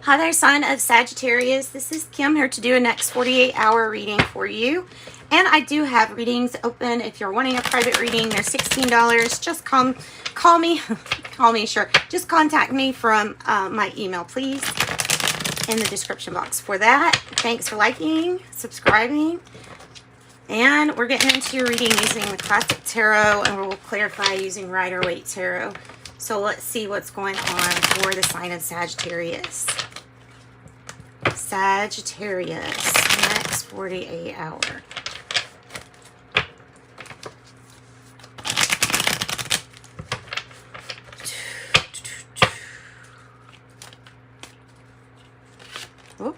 Hi there, sign of Sagittarius. This is Kim here to do a next 48-hour reading for you. And I do have readings open. If you're wanting a private reading, they're $16. Just call me, sure. Just contact me from my email, please, in the description box for that. Thanks for liking, subscribing. And we're getting into your reading using the Classic Tarot, and we'll clarify using Rider-Waite Tarot. So let's see what's going on for the sign of Sagittarius. Sagittarius, next 48 hour. Oh.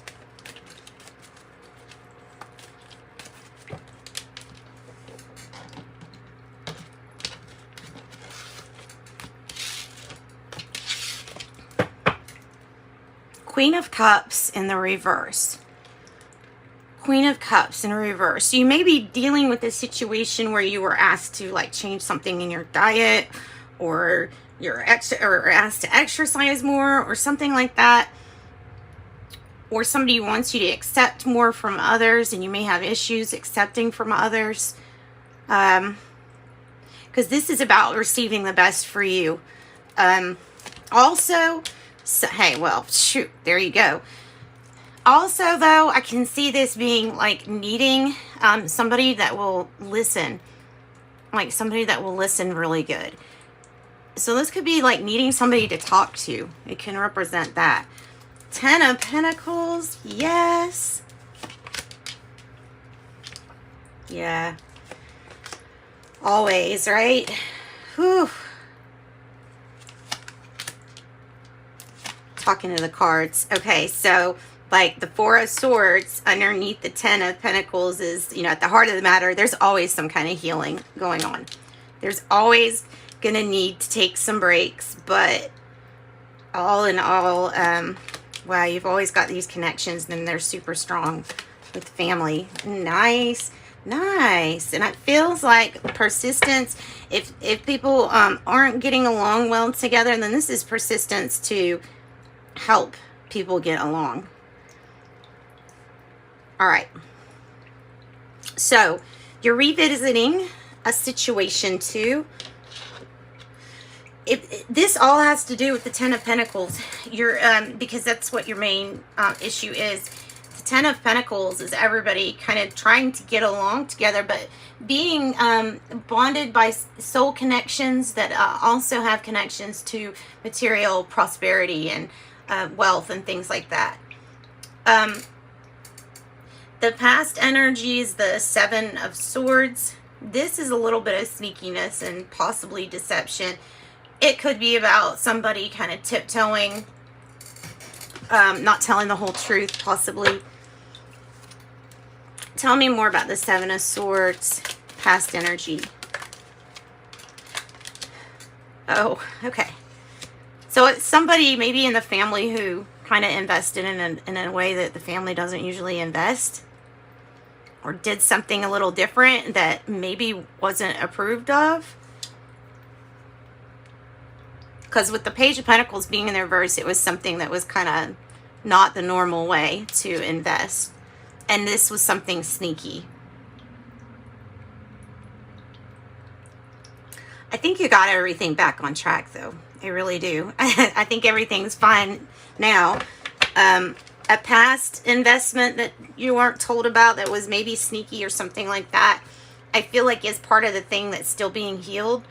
Queen of Cups in the reverse. Queen of Cups in reverse. You may be dealing with a situation where you were asked to like change something in your diet, or you're asked to exercise more or something like that. Or somebody wants you to accept more from others and you may have issues accepting from others. Because this is about receiving the best for you. Also, so, hey, well, shoot, there you go. Also, though, I can see this being like needing somebody that will listen. Like somebody that will listen really good. So this could be like needing somebody to talk to. It can represent that. 10 of Pentacles, yes. Yeah. Always, right? Whew. Talking to the cards. Okay, so like the Four of Swords underneath the 10 of Pentacles is, you know, at the heart of the matter, there's always some kind of healing going on. There's always going to need to take some breaks, but all in all, wow, you've always got these connections and they're super strong with family. Nice. Nice. And it feels like persistence. If people aren't getting along well together, then this is persistence to help people get along. All right. So you're revisiting a situation too. This all has to do with the 10 of Pentacles. You're because that's what your main issue is. The 10 of Pentacles is everybody kind of trying to get along together, but being bonded by soul connections that also have connections to material prosperity and wealth and things like that. The past energy is the 7 of Swords. This is a little bit of sneakiness and possibly deception. It could be about somebody kind of tiptoeing, not telling the whole truth, possibly. Tell me more about the 7 of Swords, past energy. Oh, okay. So it's somebody maybe in the family who kind of invested in a way that the family doesn't usually invest, or did something a little different that maybe wasn't approved of. Because with the Page of Pentacles being in the reverse, it was something that was kind of not the normal way to invest. And this was something sneaky. I think you got everything back on track, though. I really do. I think everything's fine now. A past investment that you weren't told about that was maybe sneaky or something like that, I feel like is part of the thing that's still being healed.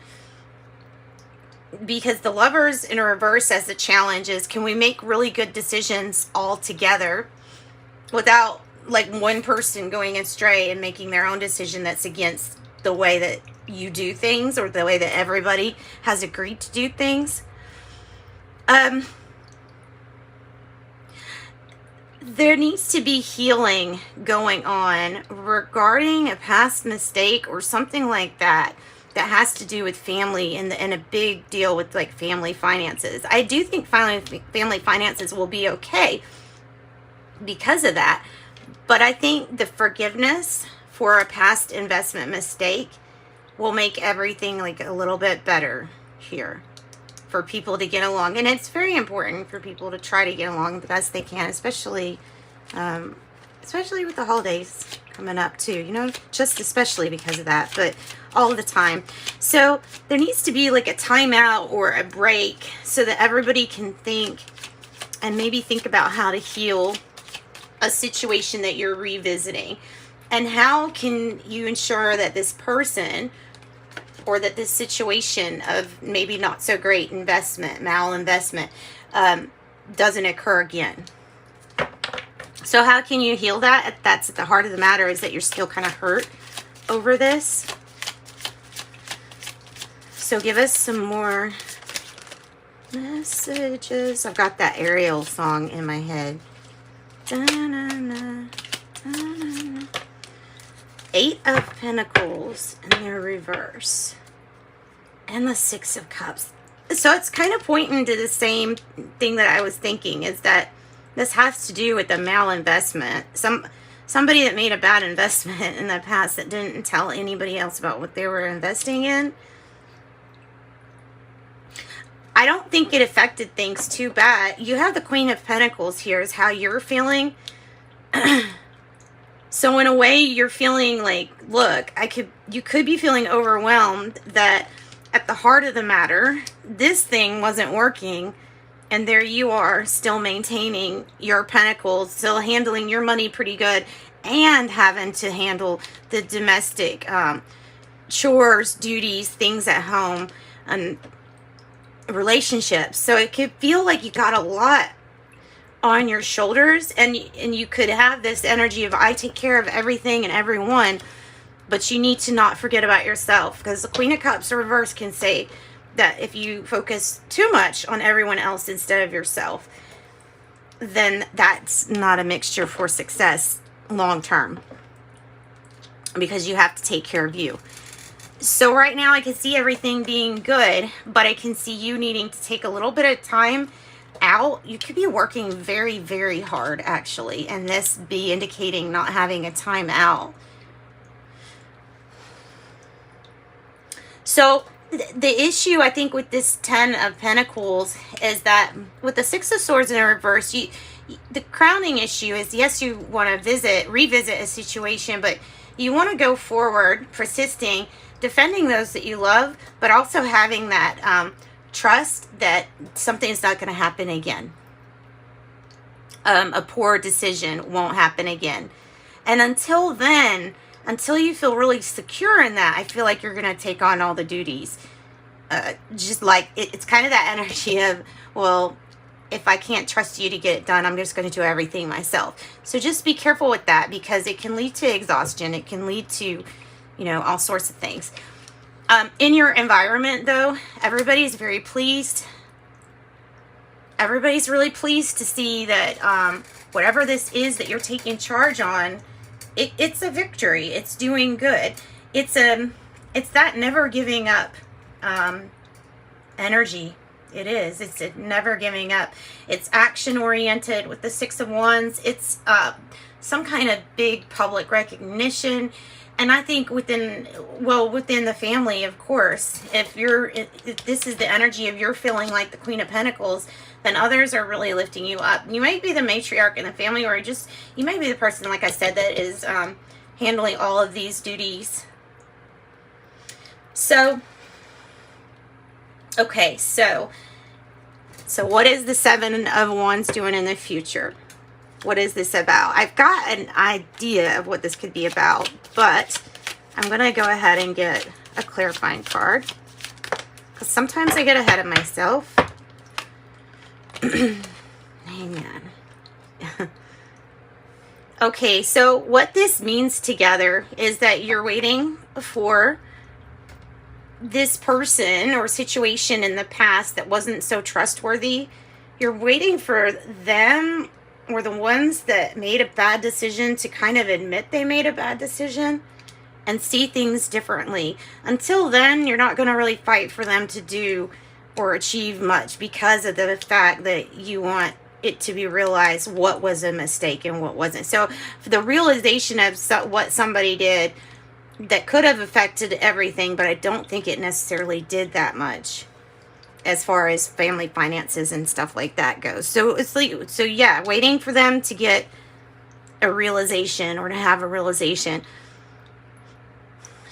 Because the Lovers in a reverse as the challenge is, can we make really good decisions all together without like one person going astray and making their own decision that's against the way that you do things or the way that everybody has agreed to do things. There needs to be healing going on regarding a past mistake or something like that. That has to do with family and a big deal with like family finances. I do think family finances will be okay because of that. But I think the forgiveness for a past investment mistake will make everything like a little bit better here for people to get along. And it's very important for people to try to get along the best they can, especially with the holidays coming up too, you know, just especially because of that, but all the time. So there needs to be like a timeout or a break so that everybody can think and maybe think about how to heal a situation that you're revisiting. And how can you ensure that this person or that this situation of maybe not so great investment, malinvestment, doesn't occur again? So how can you heal that? That's at the heart of the matter, is that you're still kind of hurt over this. So give us some more messages. I've got that Ariel song in my head. Da-na-na, da-na-na. 8 of Pentacles in their reverse. And the 6 of Cups. So it's kind of pointing to the same thing that I was thinking, is that this has to do with the malinvestment. Somebody that made a bad investment in the past that didn't tell anybody else about what they were investing in. I don't think it affected things too bad. You have the Queen of Pentacles here is how you're feeling. So in a way, you're feeling like, look, you could be feeling overwhelmed that at the heart of the matter, this thing wasn't working. And there you are, still maintaining your pentacles, still handling your money pretty good, and having to handle the domestic chores, duties, things at home, and relationships. So it could feel like you got a lot on your shoulders, and you could have this energy of, I take care of everything and everyone, but you need to not forget about yourself, because the Queen of Cups reverse can say that if you focus too much on everyone else instead of yourself, then that's not a mixture for success long term, because you have to take care of you. So right now I can see everything being good, but I can see you needing to take a little bit of time out. You could be working very, very hard actually, and this be indicating not having a time out. So the issue, I think, with this 10 of Pentacles is that with the 6 of Swords in the reverse, the crowning issue is, yes, you want to revisit a situation, but you want to go forward, persisting, defending those that you love, but also having that trust that something's not going to happen again. A poor decision won't happen again. And until then, until you feel really secure in that, I feel like you're going to take on all the duties. Just like, it's kind of that energy of, well, if I can't trust you to get it done, I'm just going to do everything myself. So just be careful with that, because it can lead to exhaustion. It can lead to, you know, all sorts of things. In your environment, though, everybody's very pleased. Everybody's really pleased to see that whatever this is that you're taking charge on, it's a victory. It's doing good. It's that never giving up energy. It is. It's never giving up. It's action oriented with the 6 of Wands. It's some kind of big public recognition. And I think within the family, of course, if this is the energy of you're feeling like the Queen of Pentacles, then others are really lifting you up. You might be the matriarch in the family, or you might be the person, like I said, that is handling all of these duties. So, okay, so what is the 7 of Wands doing in the future? What is this about? I've got an idea of what this could be about, but I'm going to go ahead and get a clarifying card, because sometimes I get ahead of myself. Hang on. Okay, so what this means together is that you're waiting for this person or situation in the past that wasn't so trustworthy. You're waiting for them, or the ones that made a bad decision, to kind of admit they made a bad decision and see things differently. Until then, you're not going to really fight for them to do or achieve much, because of the fact that you want it to be realized what was a mistake and what wasn't. So for the realization of what somebody did that could have affected everything, but I don't think it necessarily did that much. as far as family finances and stuff like that goes. So it's like, so yeah, waiting for them to get a realization or to have a realization.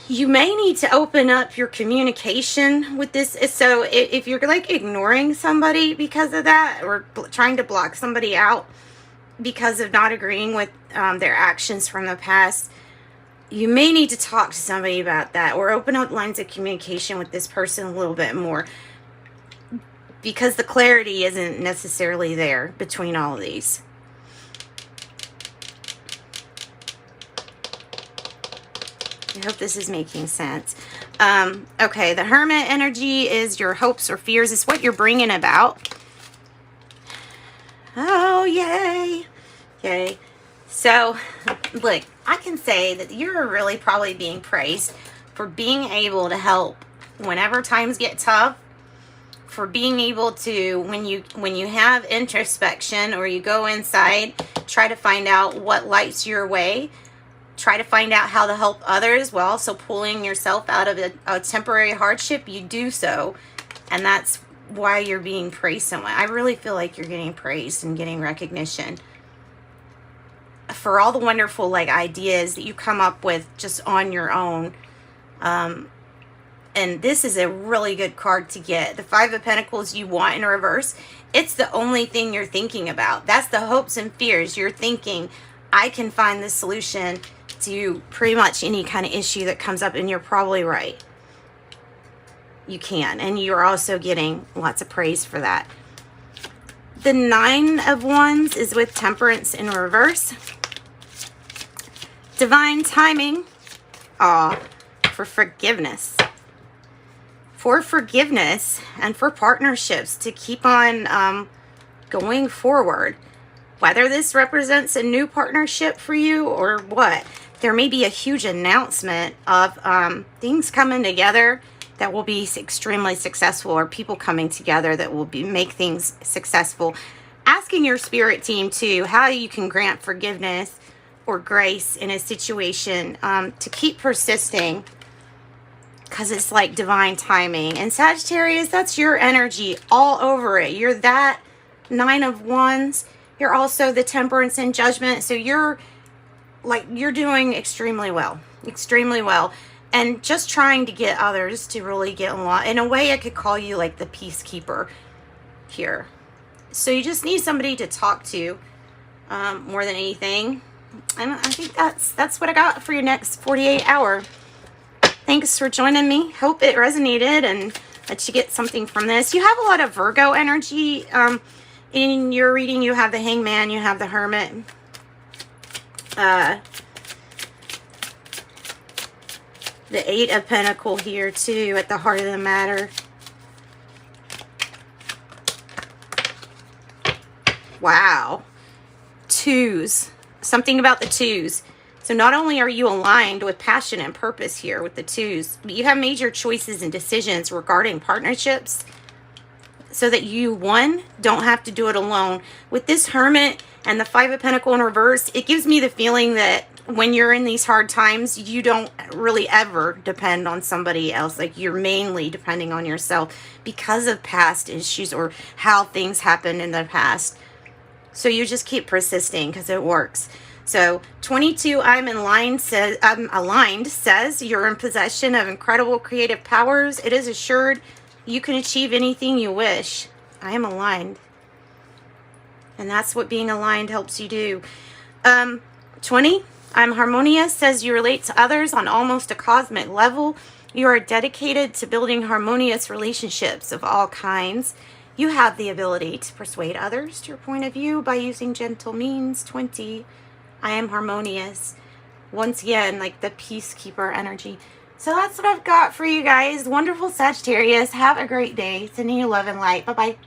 You may need to open up your communication with this. So if you're like ignoring somebody because of that, or trying to block somebody out because of not agreeing with their actions from the past, you may need to talk to somebody about that, or open up lines of communication with this person a little bit more, because the clarity isn't necessarily there between all of these. I hope this is making sense. Okay, the Hermit energy is your hopes or fears. It's what you're bringing about. Oh, yay. Okay. So, look, I can say that you're really probably being praised for being able to help whenever times get tough, for being able to, when you have introspection or you go inside, try to find out what lights your way, try to find out how to help others while also pulling yourself out of a temporary hardship. You do so, and that's why you're being praised so much. I really feel like you're getting praised and getting recognition for all the wonderful like ideas that you come up with just on your own. And this is a really good card to get. The Five of Pentacles you want in reverse. It's the only thing you're thinking about. That's the hopes and fears. You're thinking, I can find the solution to pretty much any kind of issue that comes up, and you're probably right. You can, and you're also getting lots of praise for that. The Nine of Wands is with Temperance in reverse. Divine timing. For forgiveness. For forgiveness and for partnerships to keep on going forward. Whether this represents a new partnership for you or what, there may be a huge announcement of things coming together that will be extremely successful, or people coming together that will make things successful. Asking your spirit team too how you can grant forgiveness or grace in a situation to keep persisting, because it's like divine timing. And Sagittarius, that's your energy all over it. You're that Nine of Wands. You're also the Temperance and Judgment. So you're doing extremely well. Extremely well. And just trying to get others to really get along. In a way, I could call you like the peacekeeper here. So you just need somebody to talk to more than anything. And I think that's what I got for your next 48 hour. Thanks for joining me. Hope it resonated and that you get something from this. You have a lot of Virgo energy in your reading. You have the Hangman, you have the Hermit. The Eight of Pentacles here too at the heart of the matter. Wow. Twos. Something about the twos. So not only are you aligned with passion and purpose here with the twos, but you have major choices and decisions regarding partnerships so that you, one, don't have to do it alone. With this Hermit and the Five of Pentacles in reverse, it gives me the feeling that when you're in these hard times, you don't really ever depend on somebody else. Like, you're mainly depending on yourself because of past issues or how things happened in the past. So you just keep persisting because it works. So 22, I'm aligned says you're in possession of incredible creative powers. It is assured you can achieve anything you wish. I am aligned. And that's what being aligned helps you do. 20, I'm harmonious says you relate to others on almost a cosmic level. You are dedicated to building harmonious relationships of all kinds. You have the ability to persuade others to your point of view by using gentle means. 20, I am harmonious. Once again, like the peacekeeper energy. So that's what I've got for you guys. Wonderful Sagittarius. Have a great day. Sending you love and light. Bye-bye.